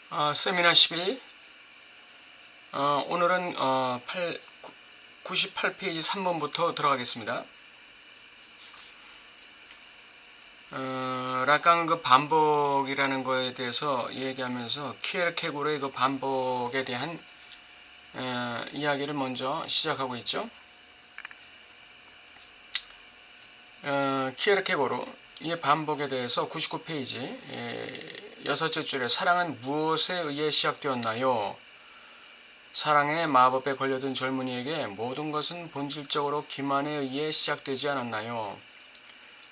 세미나 12. 오늘은 98페이지 3번부터 들어가겠습니다. 라칸 그 반복이라는 거에 대해서 얘기하면서 키에르케고르의 그 반복에 대한 이야기를 먼저 시작하고 있죠. 키에르케고르 이 반복에 대해서 99페이지 여섯째 줄에 사랑은 무엇에 의해 시작되었나요? 사랑의 마법에 걸려든 젊은이에게 모든 것은 본질적으로 기만에 의해 시작되지 않았나요?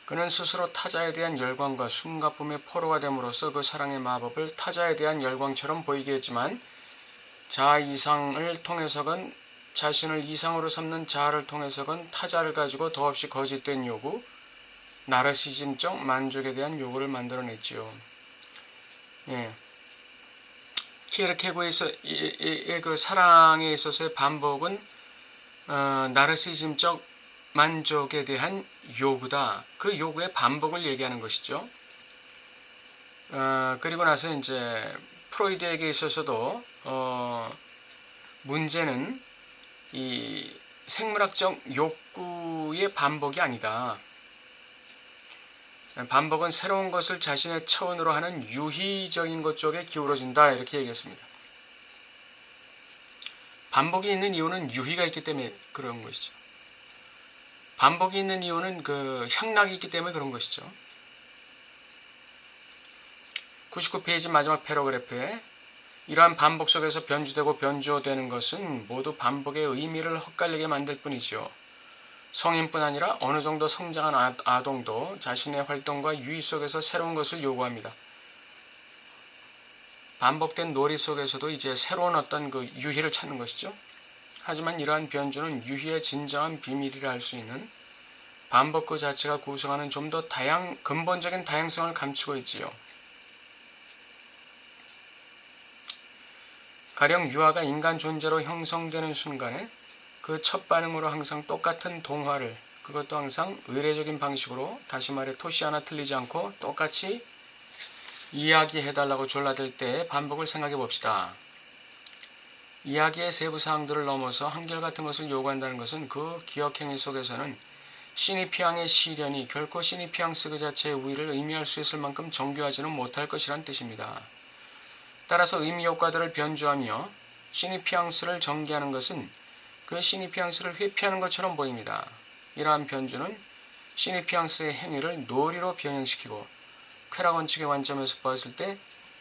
그는 스스로 타자에 대한 열광과 숨가쁨의 포로가 됨으로써 그 사랑의 마법을 타자에 대한 열광처럼 보이게 했지만 자아 이상을 통해서건 자신을 이상으로 삼는 자아를 통해서건 타자를 가지고 더없이 거짓된 요구, 나르시즘적 만족에 대한 요구를 만들어냈지요. 키에르케고르의 그 사랑에 있어서의 반복은 나르시즘적 만족에 대한 요구다. 그 요구의 반복을 얘기하는 것이죠. 그리고 나서 이제 프로이드에게 있어서도 문제는 이 생물학적 욕구의 반복이 아니다. 반복은 새로운 것을 자신의 차원으로 하는 유희적인 것 쪽에 기울어진다. 이렇게 얘기했습니다. 반복이 있는 이유는 유희가 있기 때문에 그런 것이죠. 반복이 있는 이유는 그 향락이 있기 때문에 그런 것이죠. 99페이지 마지막 패러그래프에 이러한 반복 속에서 변주되고 변조되는 것은 모두 반복의 의미를 헛갈리게 만들 뿐이지요. 성인뿐 아니라 어느 정도 성장한 아동도 자신의 활동과 유희 속에서 새로운 것을 요구합니다. 반복된 놀이 속에서도 이제 새로운 어떤 그 유희를 찾는 것이죠. 하지만 이러한 변주는 유희의 진정한 비밀이라 할 수 있는 반복 그 자체가 구성하는 좀 더 근본적인 다양성을 감추고 있지요. 가령 유아가 인간 존재로 형성되는 순간에 그 첫 반응으로 항상 똑같은 동화를, 그것도 항상 의례적인 방식으로, 다시 말해 토시 하나 틀리지 않고 똑같이 이야기해달라고 졸라댈 때의 반복을 생각해 봅시다. 이야기의 세부 사항들을 넘어서 한결같은 것을 요구한다는 것은 그 기억행위 속에서는 시니피앙의 시련이 결코 시니피앙스 그 자체의 우위를 의미할 수 있을 만큼 정교하지는 못할 것이란 뜻입니다. 따라서 의미 효과들을 변주하며 시니피앙스를 전개하는 것은 그 시니피앙스를 회피하는 것처럼 보입니다. 이러한 변주는 시니피앙스의 행위를 놀이로 변형시키고 쾌락 원칙의 관점에서 보았을 때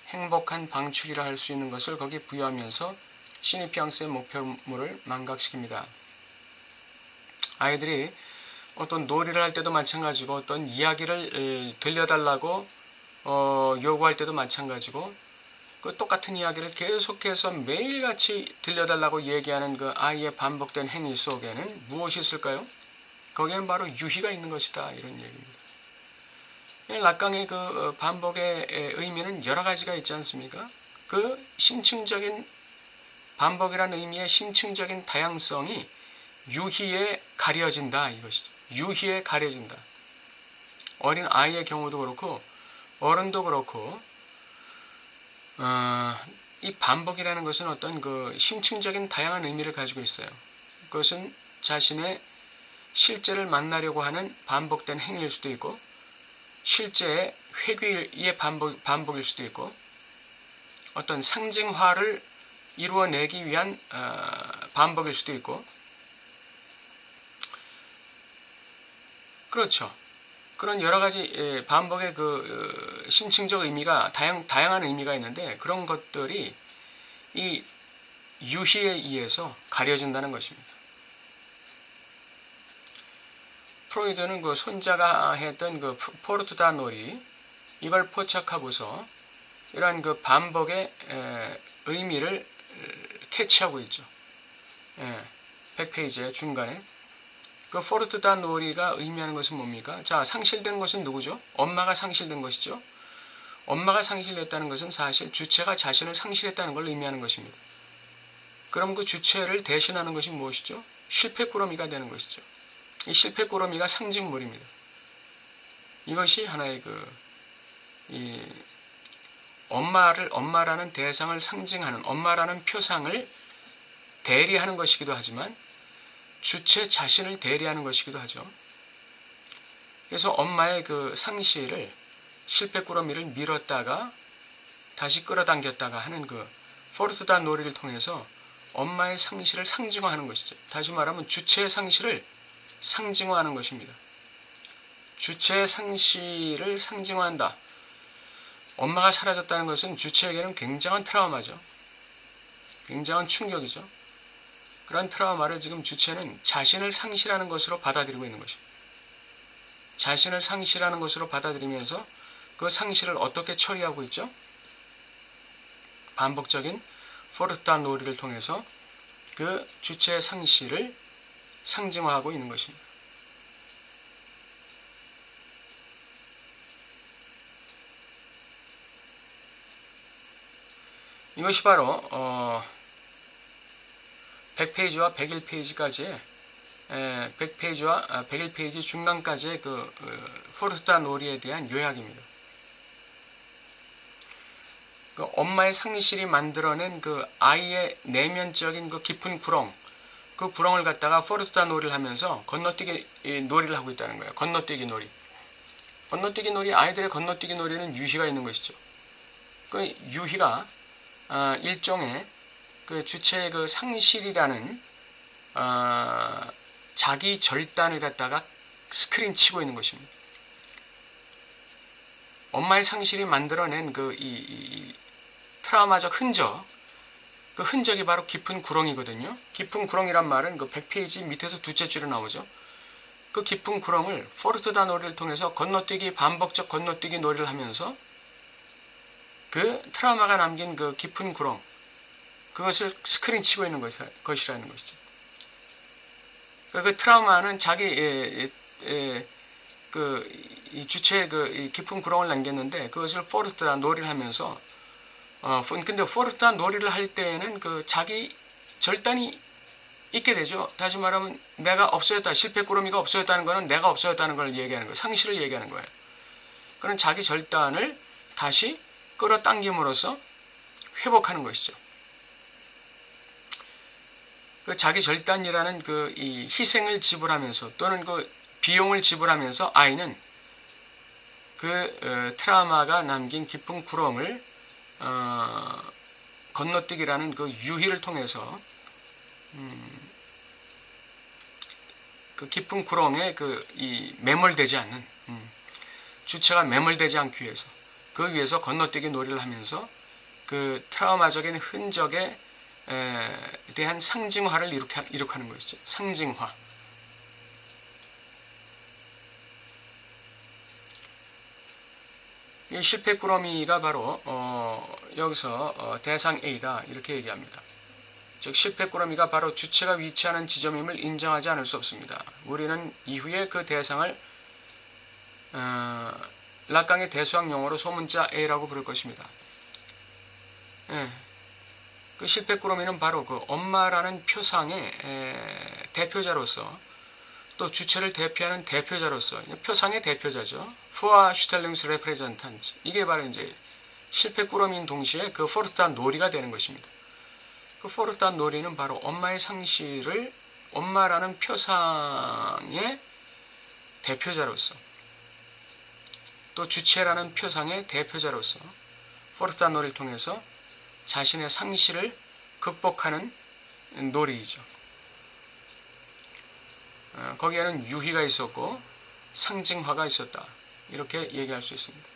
행복한 방출이라 할 수 있는 것을 거기에 부여하면서 시니피앙스의 목표물을 망각시킵니다. 아이들이 어떤 놀이를 할 때도 마찬가지고 어떤 이야기를 들려달라고 요구할 때도 마찬가지고 그 똑같은 이야기를 계속해서 매일같이 들려달라고 얘기하는 그 아이의 반복된 행위 속에는 무엇이 있을까요? 거기에는 바로 유희가 있는 것이다. 이런 얘기입니다. 라깡의 그 반복의 의미는 여러 가지가 있지 않습니까? 그 심층적인 반복이라는 의미의 심층적인 다양성이 유희에 가려진다. 이것이죠. 유희에 가려진다. 어린 아이의 경우도 그렇고 어른도 그렇고 이 반복이라는 것은 어떤 그 심층적인 다양한 의미를 가지고 있어요. 그것은 자신의 실제를 만나려고 하는 반복된 행위일 수도 있고 실제의 회귀의 반복일 수도 있고 어떤 상징화를 이루어내기 위한 반복일 수도 있고 그렇죠. 그런 여러 가지 반복의 그 심층적 의미가 다양한 의미가 있는데 그런 것들이 이 유희에 의해서 가려진다는 것입니다. 프로이드는 그 손자가 했던 그 포르투다 놀이 이걸 포착하고서 이러한 그 반복의 의미를 캐치하고 있죠. 100페이지의 중간에 그 포르투다 놀이가 의미하는 것은 뭡니까? 자, 상실된 것은 누구죠? 엄마가 상실된 것이죠. 엄마가 상실했다는 것은 사실 주체가 자신을 상실했다는 걸 의미하는 것입니다. 그럼 그 주체를 대신하는 것이 무엇이죠? 실패꾸러미가 되는 것이죠. 이 실패꾸러미가 상징물입니다. 이것이 하나의 이 엄마라는 대상을 상징하는, 엄마라는 표상을 대리하는 것이기도 하지만 주체 자신을 대리하는 것이기도 하죠. 그래서 엄마의 그 상실을, 실패꾸러미를 밀었다가 다시 끌어당겼다가 하는 그 포르투다 놀이를 통해서 엄마의 상실을 상징화하는 것이죠. 다시 말하면 주체의 상실을 상징화하는 것입니다. 주체의 상실을 상징화한다. 엄마가 사라졌다는 것은 주체에게는 굉장한 트라우마죠. 굉장한 충격이죠. 그런 트라우마를 지금 주체는 자신을 상실하는 것으로 받아들이고 있는 것입니다. 자신을 상실하는 것으로 받아들이면서 그 상실을 어떻게 처리하고 있죠? 반복적인 포르투다 놀이를 통해서 그 주체의 상실을 상징화하고 있는 것입니다. 이것이 바로 100페이지와 101페이지까지의 100페이지와 101페이지 중간까지의 그 포르투다 놀이에 대한 요약입니다. 그 엄마의 상실이 만들어낸 그 아이의 내면적인 그 깊은 구렁, 그 구렁을 갖다가 포르투다 놀이를 하면서 건너뛰기 놀이를 하고 있다는 거예요. 건너뛰기 놀이. 건너뛰기 놀이, 아이들의 건너뛰기 놀이는 유희가 있는 것이죠. 그 유희가 일종의 그 주체의 그 상실이라는 자기 절단을 갖다가 스크린 치고 있는 것입니다. 엄마의 상실이 만들어낸 그 이 트라우마적 흔적, 그 흔적이 바로 깊은 구렁이거든요. 깊은 구렁이란 말은 그 100페이지 밑에서 두째 줄에 나오죠. 그 깊은 구렁을 포르투다 놀이를 통해서 건너뛰기, 반복적 건너뛰기 놀이를 하면서 그 트라우마가 남긴 그 깊은 구렁, 그것을 스크린 치고 있는 것이라는 것이죠. 그 트라우마는 자기 이 주체의 그 깊은 구렁을 남겼는데 그것을 포르투다 놀이를 하면서 근데 포르투다 놀이를 할 때에는 그 자기 절단이 있게 되죠. 다시 말하면 내가 없어졌다, 실패꾸러미가 없어졌다는 것은 내가 없어졌다는 걸 얘기하는 거예요. 상실을 얘기하는 거예요. 그런 자기 절단을 다시 끌어당김으로써 회복하는 것이죠. 그 자기 절단이라는 그 이 희생을 지불하면서 또는 그 비용을 지불하면서 아이는 그 트라우마가 남긴 깊은 구렁을 건너뛰기라는 그 유희를 통해서 그 깊은 구렁에 이 매몰되지 않는 주체가 매몰되지 않기 위해서 그 위에서 건너뛰기 놀이를 하면서 그 트라우마적인 흔적에 대한 상징화를 이룩하는 것이죠. 상징화. 이 실패꾸러미가 바로 여기서 대상 A다 이렇게 얘기합니다. 즉 실패꾸러미가 바로 주체가 위치하는 지점임을 인정하지 않을 수 없습니다. 우리는 이후에 그 대상을 락강의 대수학 용어로 소문자 A라고 부를 것입니다. 그 실패꾸러미는 바로 그 엄마라는 표상의 대표자로서 또 주체를 대표하는 대표자로서 표상의 대표자죠. Vorstellungsrepräsentant. 이게 바로 이제 실패꾸러미인 동시에 그 포르투다 놀이가 되는 것입니다. 그 포르투다 놀이는 바로 엄마의 상실을 엄마라는 표상의 대표자로서 또 주체라는 표상의 대표자로서 포르투다 놀이를 통해서 자신의 상실을 극복하는 놀이이죠. 거기에는 유희가 있었고 상징화가 있었다. 이렇게 얘기할 수 있습니다.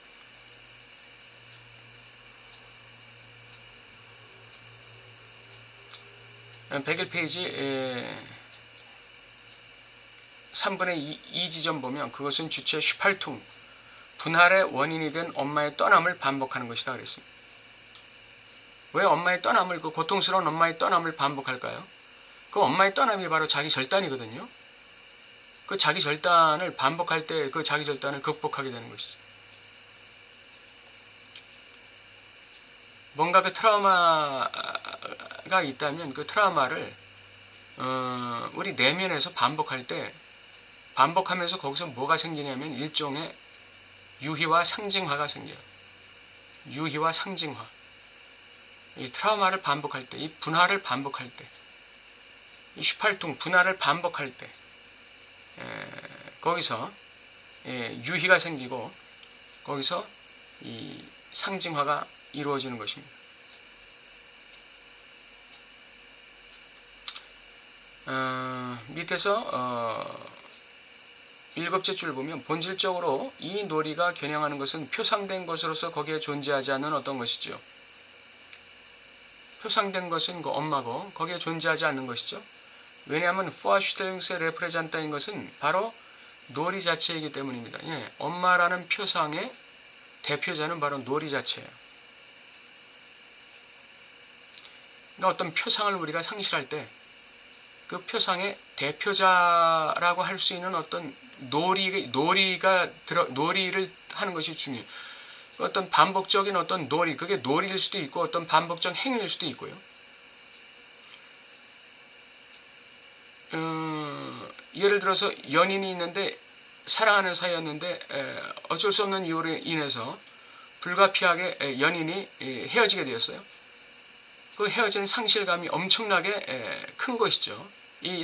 음, 101페이지 3분의 2 지점 보면 그것은 주체 슈팔퉁, 분할의 원인이 된 엄마의 떠남을 반복하는 것이다 그랬습니다. 왜 엄마의 떠남을, 그 고통스러운 엄마의 떠남을 반복할까요? 그 엄마의 떠남이 바로 자기 절단이거든요. 그 자기 절단을 반복할 때 그 자기 절단을 극복하게 되는 것이죠. 뭔가 그 트라우마가 있다면 그 트라우마를 우리 내면에서 반복할 때 반복하면서 거기서 뭐가 생기냐면 일종의 유희와 상징화가 생겨요. 유희와 상징화, 이 트라우마를 반복할 때, 이 분화를 반복할 때, 이 슈팔퉁 분화를 반복할 때 거기서 유희가 생기고 거기서 이 상징화가 이루어지는 것입니다. 밑에서 7째 줄 보면 본질적으로 이 놀이가 겨냥하는 것은 표상된 것으로서 거기에 존재하지 않는 어떤 것이죠. 표상된 것은 그 엄마고 거기에 존재하지 않는 것이죠. 왜냐하면 포아슈텔링스의 레프레잔타인 것은 바로 놀이 자체이기 때문입니다. 예, 엄마라는 표상의 대표자는 바로 놀이 자체예요. 그러니까 어떤 표상을 우리가 상실할 때 그 표상의 대표자라고 할 수 있는 어떤 놀이를 하는 것이 중요해요. 어떤 반복적인 어떤 놀이, 그게 놀이일 수도 있고 어떤 반복적 행위일 수도 있고요. 예를 들어서 연인이 있는데 사랑하는 사이였는데 어쩔 수 없는 이유로 인해서 불가피하게 연인이 헤어지게 되었어요. 그 헤어진 상실감이 엄청나게 큰 것이죠. 이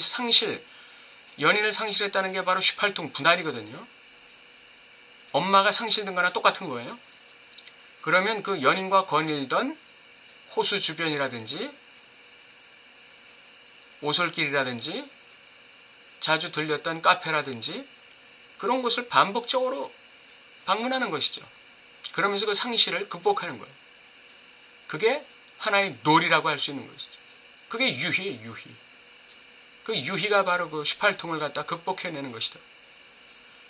연인을 상실했다는 게 바로 슈팔퉁 분할이거든요. 엄마가 상실된 거나 똑같은 거예요. 그러면 그 연인과 거닐던 호수 주변이라든지 오솔길이라든지 자주 들렸던 카페라든지 그런 곳을 반복적으로 방문하는 것이죠. 그러면서 그 상실을 극복하는 거예요. 그게 하나의 놀이라고 할 수 있는 것이죠. 그게 유희예요, 유희. 그 유희가 바로 그 슈팔퉁을 갖다 극복해내는 것이다.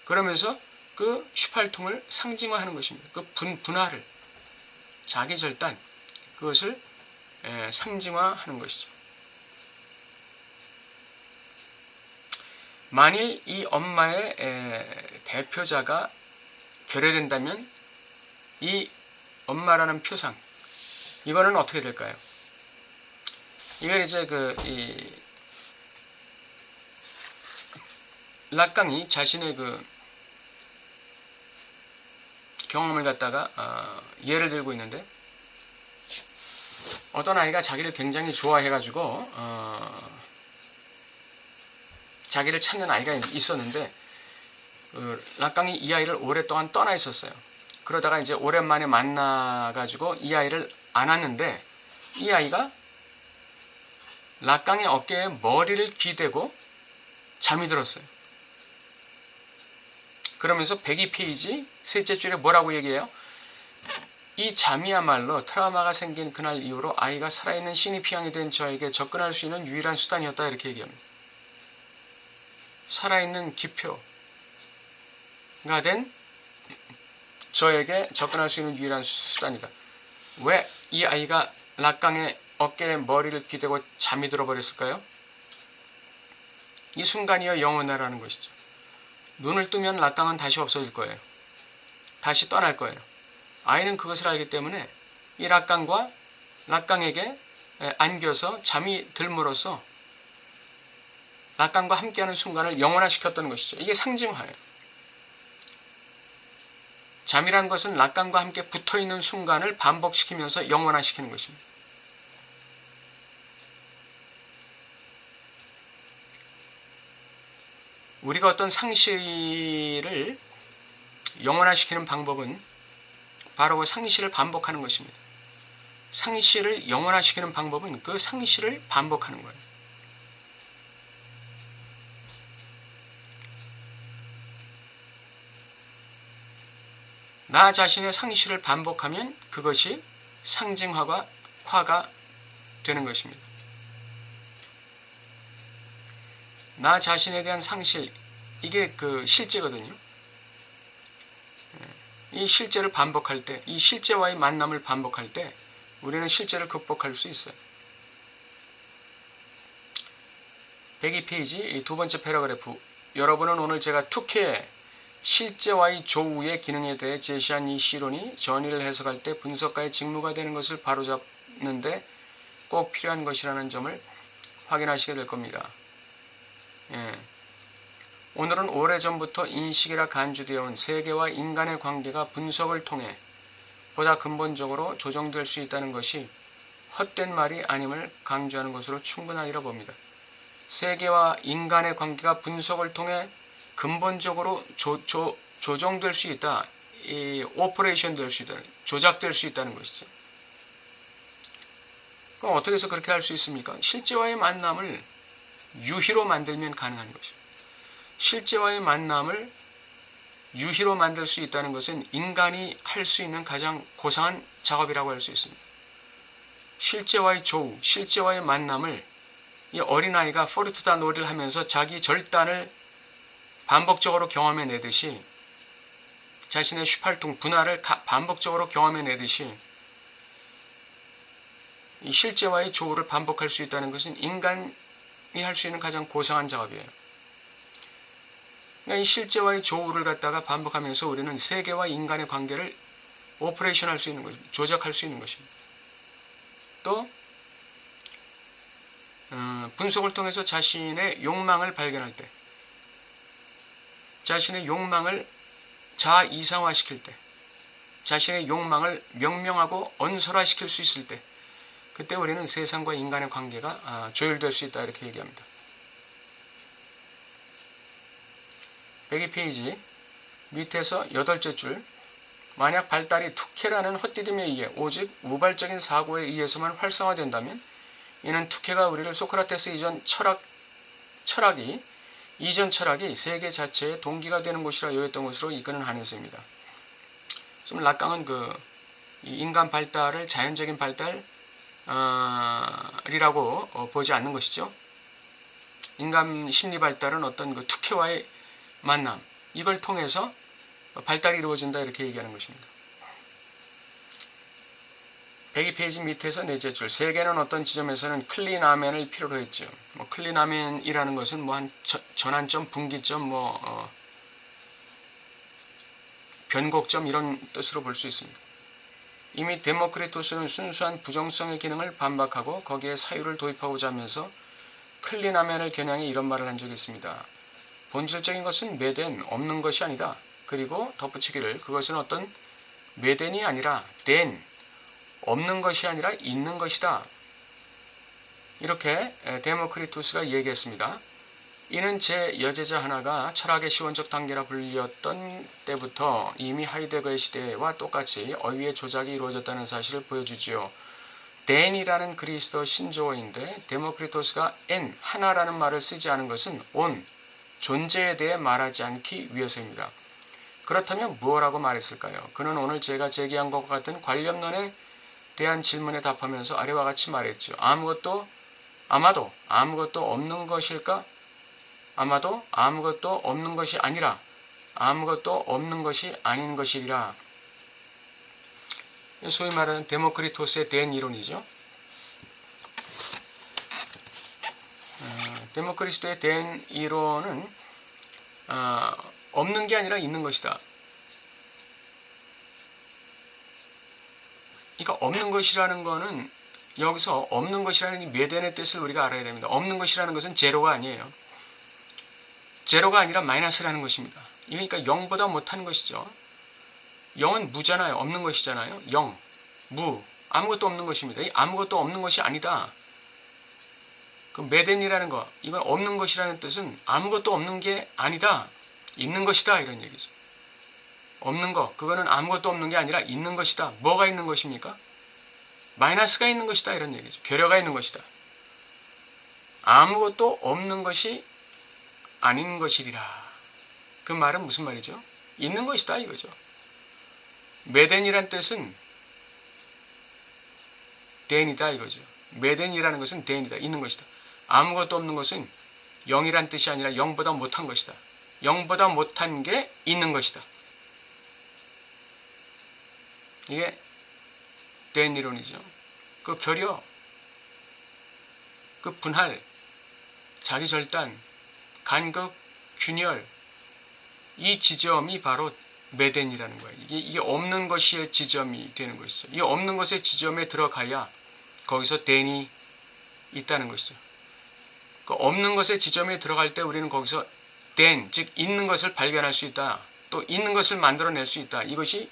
그러면서 그 슈팔퉁을 상징화하는 것입니다. 그 분화를, 자기 절단, 그것을 상징화하는 것이죠. 만일 이 엄마의 대표자가 결여된다면 이 엄마라는 표상, 이거는 어떻게 될까요? 이건 이제 락강이 자신의 그 경험을 갖다가 예를 들고 있는데, 어떤 아이가 자기를 굉장히 좋아해가지고 자기를 찾는 아이가 있었는데 락강이 이 아이를 오랫동안 떠나 있었어요. 그러다가 이제 오랜만에 만나가지고 이 아이를 안았는데 이 아이가 락강의 어깨에 머리를 기대고 잠이 들었어요. 그러면서 102페이지 셋째 줄에 뭐라고 얘기해요? 이 잠이야말로 트라우마가 생긴 그날 이후로 아이가 살아있는 신이 피양이 된 저에게 접근할 수 있는 유일한 수단이었다, 이렇게 얘기합니다. 살아있는 기표가 된 저에게 접근할 수 있는 유일한 수단이다. 왜 이 아이가 락강의 어깨에 머리를 기대고 잠이 들어버렸을까요? 이 순간이여 영원하라는 것이죠. 눈을 뜨면 락강은 다시 없어질 거예요. 다시 떠날 거예요. 아이는 그것을 알기 때문에 이 락강에게 안겨서 잠이 들므로써 락강과 함께하는 순간을 영원화시켰던 것이죠. 이게 상징화예요. 잠이란 것은 락강과 함께 붙어있는 순간을 반복시키면서 영원화시키는 것입니다. 우리가 어떤 상실을 영원화시키는 방법은 바로 그 상실을 반복하는 것입니다. 상실을 영원화시키는 방법은 그 상실을 반복하는 거예요. 나 자신의 상실을 반복하면 그것이 상징화가 되는 것입니다. 나 자신에 대한 상실, 이게 그 실제거든요. 이 실제를 반복할 때, 이 실제와의 만남을 반복할 때 우리는 실제를 극복할 수 있어요. 102페이지 두 번째 패러그래프. 여러분은 오늘 제가 투케의 실제와의 조우의 기능에 대해 제시한 이 시론이 전의를 해석할 때 분석가의 직무가 되는 것을 바로잡는데 꼭 필요한 것이라는 점을 확인하시게 될 겁니다. 오늘은 오래전부터 인식이라 간주되어 온 세계와 인간의 관계가 분석을 통해 보다 근본적으로 조정될 수 있다는 것이 헛된 말이 아님을 강조하는 것으로 충분하리라 봅니다. 세계와 인간의 관계가 분석을 통해 근본적으로 조정될 수 있다. 이 오퍼레이션 될 수 있다. 조작될 수 있다는 것이죠. 그럼 어떻게 해서 그렇게 할 수 있습니까? 실제와의 만남을 유희로 만들면 가능한 것이죠. 실제와의 만남을 유희로 만들 수 있다는 것은 인간이 할 수 있는 가장 고상한 작업이라고 할 수 있습니다. 실제와의 조우, 실제와의 만남을 이 어린아이가 포르투다 놀이를 하면서 자기 절단을 반복적으로 경험해내듯이 자신의 슈팔통 분할을 반복적으로 경험해내듯이 이 실제와의 조우를 반복할 수 있다는 것은 인간이 할 수 있는 가장 고상한 작업이에요. 그러니까 이 실제와의 조우를 갖다가 반복하면서 우리는 세계와 인간의 관계를 오퍼레이션 할 수 있는 것입니다. 조작할 수 있는 것입니다. 또 분석을 통해서 자신의 욕망을 발견할 때, 자신의 욕망을 자아 이상화시킬 때, 자신의 욕망을 명명하고 언설화시킬 수 있을 때, 그때 우리는 세상과 인간의 관계가 조율될 수 있다 이렇게 얘기합니다. 102페이지 밑에서 8째 줄, 만약 발달이 투케라는 헛디딤에 의해 오직 우발적인 사고에 의해서만 활성화된다면 이는 투케가 우리를 소크라테스 이전 철학이 세계 자체의 동기가 되는 곳이라 여겼던 것으로 이끄는 한해서입니다. 지금 락강은 인간 발달을 자연적인 발달이라고 보지 않는 것이죠. 인간 심리 발달은 어떤 투케와의 만남, 이걸 통해서 발달이 이루어진다 이렇게 얘기하는 것입니다. 102페이지 밑에서 4째 줄, 세계는 어떤 지점에서는 클리나멘을 필요로 했죠. 클리나멘이라는 것은 한 전환점, 분기점, 변곡점 이런 뜻으로 볼 수 있습니다. 이미 데모크리토스는 순수한 부정성의 기능을 반박하고 거기에 사유를 도입하고자 하면서 클리나멘을 겨냥해 이런 말을 한 적이 있습니다. 본질적인 것은 매된, 없는 것이 아니다. 그리고 덧붙이기를 그것은 어떤 매된이 아니라 된, 없는 것이 아니라 있는 것이다. 이렇게 데모크리투스가 얘기했습니다. 이는 제 여제자 하나가 철학의 시원적 단계라 불렸던 때부터 이미 하이데거의 시대와 똑같이 어휘의 조작이 이루어졌다는 사실을 보여주지요. 덴이라는 그리스도 신조어인데 데모크리토스가 엔, 하나라는 말을 쓰지 않은 것은 온, 존재에 대해 말하지 않기 위해서입니다. 그렇다면 무엇라고 말했을까요? 그는 오늘 제가 제기한 것과 같은 관념론에 대한 질문에 답하면서 아래와 같이 말했죠. 아마도 아무것도 없는 것일까? 아마도 아무것도 없는 것이 아니라 아무것도 없는 것이 아닌 것이리라. 소위 말하는 데모크리토스의 된 이론이죠. 데모크리토스의 된 이론은 없는 게 아니라 있는 것이다. 그러니까 없는 것이라는 것은 여기서 없는 것이라는 이 매된의 뜻을 우리가 알아야 됩니다. 없는 것이라는 것은 제로가 아니에요. 제로가 아니라 마이너스라는 것입니다. 그러니까 0보다 못한 것이죠. 0은 무잖아요. 없는 것이잖아요. 0, 무, 아무것도 없는 것입니다. 이 아무것도 없는 것이 아니다. 그 매된이라는 거, 이건 없는 것이라는 뜻은 아무것도 없는 게 아니다. 있는 것이다 이런 얘기죠. 없는 거, 그거는 아무것도 없는 게 아니라 있는 것이다. 뭐가 있는 것입니까? 마이너스가 있는 것이다 이런 얘기죠. 괴려가 있는 것이다. 아무것도 없는 것이 아닌 것이리라. 그 말은 무슨 말이죠? 있는 것이다 이거죠. 매된이란 뜻은 댄이다 이거죠. 매된이라는 것은 댄이다. 있는 것이다. 아무것도 없는 것은 0이란 뜻이 아니라 0보다 못한 것이다. 0보다 못한 게 있는 것이다. 이게 댄 이론이죠. 그 결여, 그 분할, 자기 절단, 간극, 균열, 이 지점이 바로 매된이라는 거예요. 이게 없는 것의 지점이 되는 것이죠. 이 없는 것의 지점에 들어가야 거기서 댄이 있다는 것이죠. 그 없는 것의 지점에 들어갈 때 우리는 거기서 댄, 즉 있는 것을 발견할 수 있다. 또 있는 것을 만들어낼 수 있다. 이것이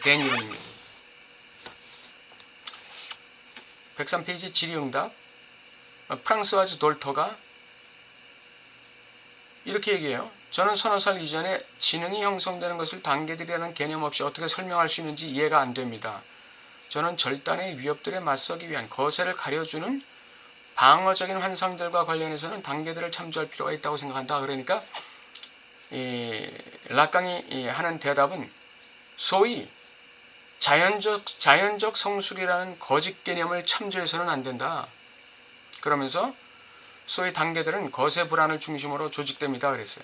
댄 이론입니다. 103페이지 질의응답. 프랑스와즈 돌터가 이렇게 얘기해요. 저는 서너 살 이전에 지능이 형성되는 것을 단계들이라는 개념 없이 어떻게 설명할 수 있는지 이해가 안 됩니다. 저는 절단의 위협들에 맞서기 위한 거세를 가려주는 방어적인 환상들과 관련해서는 단계들을 참조할 필요가 있다고 생각한다. 그러니까 락강이 하는 대답은 소위 자연적 성숙이라는 거짓 개념을 참조해서는 안 된다. 그러면서 소위 단계들은 거세 불안을 중심으로 조직됩니다. 그랬어요.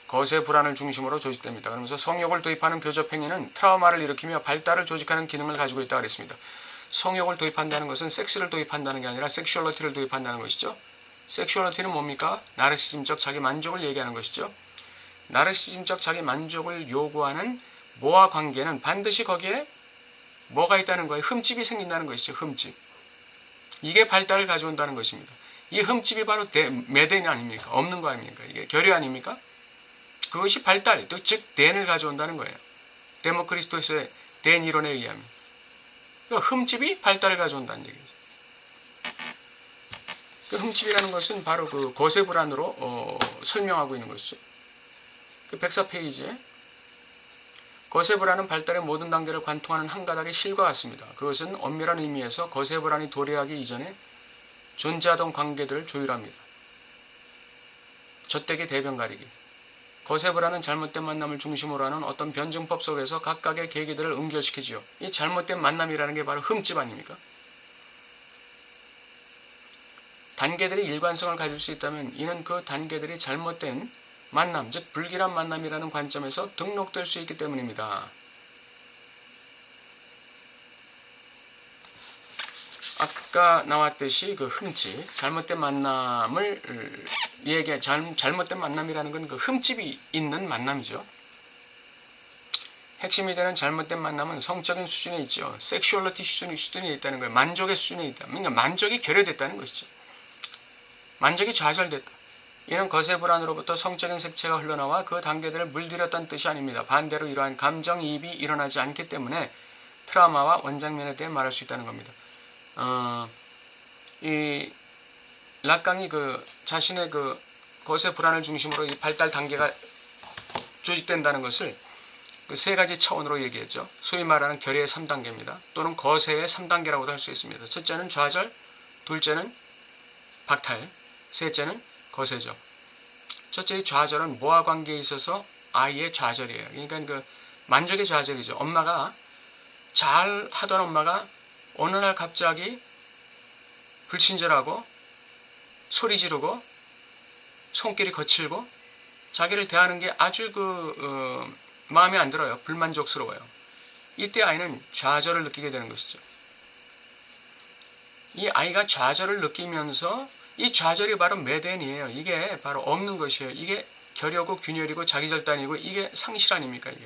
거세 불안을 중심으로 조직됩니다. 그러면서 성욕을 도입하는 교접 행위는 트라우마를 일으키며 발달을 조직하는 기능을 가지고 있다 그랬습니다. 성욕을 도입한다는 것은 섹스를 도입한다는 게 아니라 섹슈얼리티를 도입한다는 것이죠. 섹슈얼리티는 뭡니까? 나르시즘적 자기 만족을 얘기하는 것이죠. 나르시즘적 자기 만족을 요구하는 모와 관계는 반드시 거기에 뭐가 있다는 거예요? 흠집이 생긴다는 것이죠. 흠집. 이게 발달을 가져온다는 것입니다. 이 흠집이 바로 매댄이 아닙니까? 없는 거 아닙니까? 이게 결여 아닙니까? 그것이 발달, 즉 댄을 가져온다는 거예요. 데모크리스토스의 댄 이론에 의하면. 그러니까 흠집이 발달을 가져온다는 얘기죠. 그 흠집이라는 것은 바로 그 거세 불안으로 설명하고 있는 것이죠. 그 104페이지에 거세 불안은 발달의 모든 단계를 관통하는 한 가닥의 실과 같습니다. 그것은 엄밀한 의미에서 거세 불안이 도래하기 이전에 존재하던 관계들을 조율합니다. 젖대기 대변 가리기. 거세 불안은 잘못된 만남을 중심으로 하는 어떤 변증법 속에서 각각의 계기들을 응결시키지요. 이 잘못된 만남이라는 게 바로 흠집 아닙니까? 단계들이 일관성을 가질 수 있다면 이는 그 단계들이 잘못된 만남, 즉 불길한 만남이라는 관점에서 등록될 수 있기 때문입니다. 아까 나왔듯이 그 흠집, 잘못된 만남을 잘못된 만남이라는 건 그 흠집이 있는 만남이죠. 핵심이 되는 잘못된 만남은 성적인 수준에 있죠. 섹슈얼리티 수준에 있다는 거예요. 만족의 수준에 있다. 그러니까 만족이 결여됐다는 것이죠. 만족이 좌절됐다. 이는 거세 불안으로부터 성적인 색채가 흘러나와 그 단계들을 물들였다는 뜻이 아닙니다. 반대로 이러한 감정이입이 일어나지 않기 때문에 트라우마와 원장면에 대해 말할 수 있다는 겁니다. 이 락강이 자신의 거세 불안을 중심으로 이 발달 단계가 조직된다는 것을 그 세 가지 차원으로 얘기했죠. 소위 말하는 결의의 3단계입니다. 또는 거세의 3단계라고도 할 수 있습니다. 첫째는 좌절, 둘째는 박탈, 셋째는 거세죠. 첫째의 좌절은 모와 관계에 있어서 아이의 좌절이에요. 그러니까 그 만족의 좌절이죠. 엄마가 잘 하던 엄마가 어느 날 갑자기 불친절하고 소리 지르고 손길이 거칠고 자기를 대하는 게 아주 마음에 안 들어요. 불만족스러워요. 이때 아이는 좌절을 느끼게 되는 것이죠. 이 아이가 좌절을 느끼면서 이 좌절이 바로 매댄이에요. 이게 바로 없는 것이에요. 이게 결여고 균열이고 자기절단이고 이게 상실 아닙니까? 이게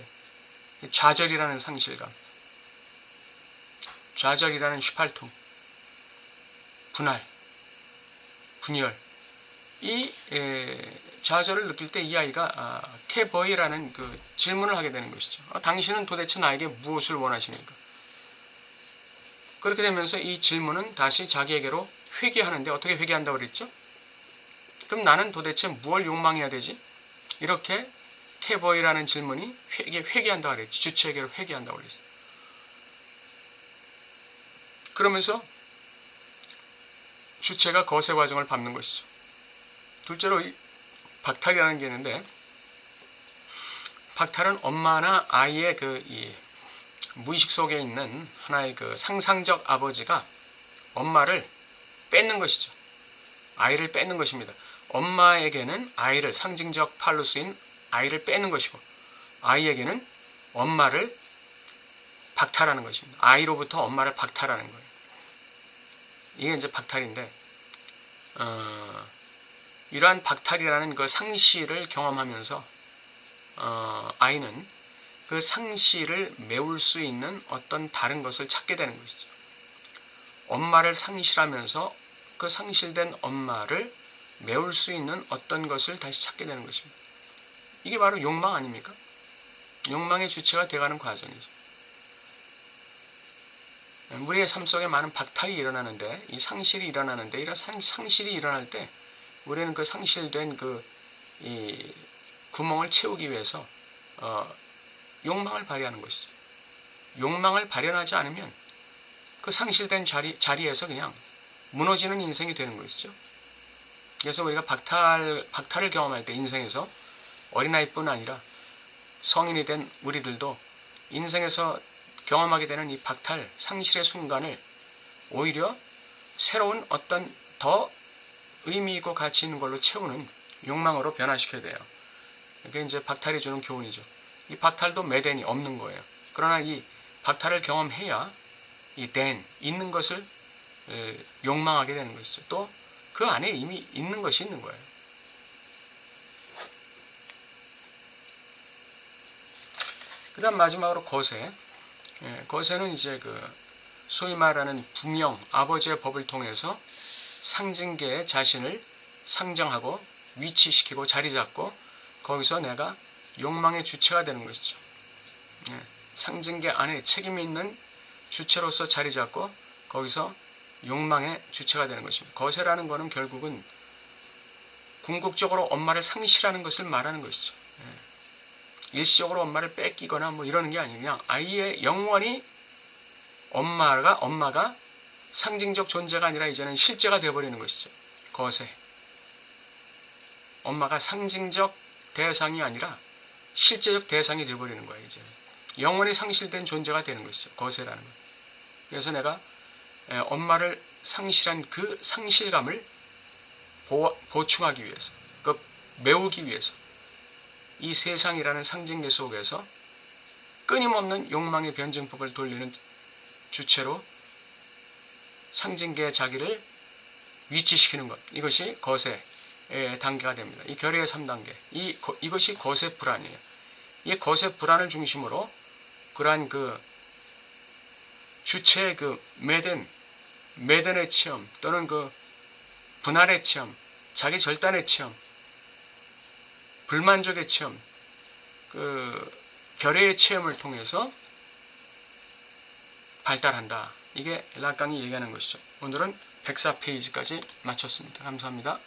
좌절이라는 상실감, 좌절이라는 휘팔통, 분할, 분열. 이 좌절을 느낄 때 이 아이가 캐버이라는 그 질문을 하게 되는 것이죠. 당신은 도대체 나에게 무엇을 원하십니까? 그렇게 되면서 이 질문은 다시 자기에게로 회귀하는데 어떻게 회귀한다고 그랬죠? 그럼 나는 도대체 무엇을 욕망해야 되지? 이렇게 캐버이라는 질문이 회귀한다고 그랬죠. 주체에게로 회귀한다고 그랬어요. 그러면서 주체가 거세 과정을 밟는 것이죠. 둘째로 박탈이라는 게 있는데, 박탈은 엄마나 아이의 이 무의식 속에 있는 하나의 그 상상적 아버지가 엄마를 뺏는 것이죠. 아이를 뺏는 것입니다. 엄마에게는 아이를 상징적 팔로 쓰인 아이를 뺏는 것이고, 아이에게는 엄마를 박탈하는 것입니다. 아이로부터 엄마를 박탈하는 거예요. 이게 이제 박탈인데, 이러한 박탈이라는 그 상실을 경험하면서 아이는 그 상실을 메울 수 있는 어떤 다른 것을 찾게 되는 것이죠. 엄마를 상실하면서 그 상실된 엄마를 메울 수 있는 어떤 것을 다시 찾게 되는 것입니다. 이게 바로 욕망 아닙니까? 욕망의 주체가 되어가는 과정이죠. 우리의 삶 속에 많은 박탈이 일어나는데, 이 상실이 일어나는데, 이런 상실이 일어날 때 우리는 그 상실된 이 구멍을 채우기 위해서 욕망을 발휘하는 것이죠. 욕망을 발현하지 않으면 그 상실된 자리에서 그냥 무너지는 인생이 되는 것이죠. 그래서 우리가 박탈을 경험할 때 인생에서 어린아이뿐 아니라 성인이 된 우리들도 인생에서 경험하게 되는 이 박탈, 상실의 순간을 오히려 새로운 어떤 더 의미 있고 가치 있는 걸로 채우는 욕망으로 변화시켜야 돼요. 이게 이제 박탈이 주는 교훈이죠. 이 박탈도 매댄이 없는 거예요. 그러나 이 박탈을 경험해야 이 있는 것을 욕망하게 되는 것이죠. 또 그 안에 이미 있는 것이 있는 거예요. 그 다음 마지막으로 거세. 거세는 이제 소위 말하는 부명, 아버지의 법을 통해서 상징계의 자신을 상정하고 위치시키고 자리 잡고 거기서 내가 욕망의 주체가 되는 것이죠. 상징계 안에 책임이 있는 주체로서 자리 잡고 거기서 욕망의 주체가 되는 것입니다. 거세라는 것은 결국은 궁극적으로 엄마를 상실하는 것을 말하는 것이죠. 일시적으로 엄마를 뺏기거나 뭐 이러는 게 아니고 그냥 아이의 영원히 엄마가 상징적 존재가 아니라 이제는 실제가 되어버리는 것이죠. 거세. 엄마가 상징적 대상이 아니라 실제적 대상이 되어버리는 거예요. 이제는 영원히 상실된 존재가 되는 것이죠. 거세라는 것. 그래서 내가 엄마를 상실한 그 상실감을 보충하기 위해서, 메우기 위해서 이 세상이라는 상징계 속에서 끊임없는 욕망의 변증법을 돌리는 주체로 상징계의 자기를 위치시키는 것, 이것이 거세의 단계가 됩니다. 이 결의의 3단계, 이것이 거세 불안이에요. 이 거세 불안을 중심으로 그러한 주체의 매든의 체험 또는 분할의 체험, 자기 절단의 체험, 불만족의 체험, 결의의 체험을 통해서 발달한다. 이게 라깡이 얘기하는 것이죠. 오늘은 104페이지까지 마쳤습니다. 감사합니다.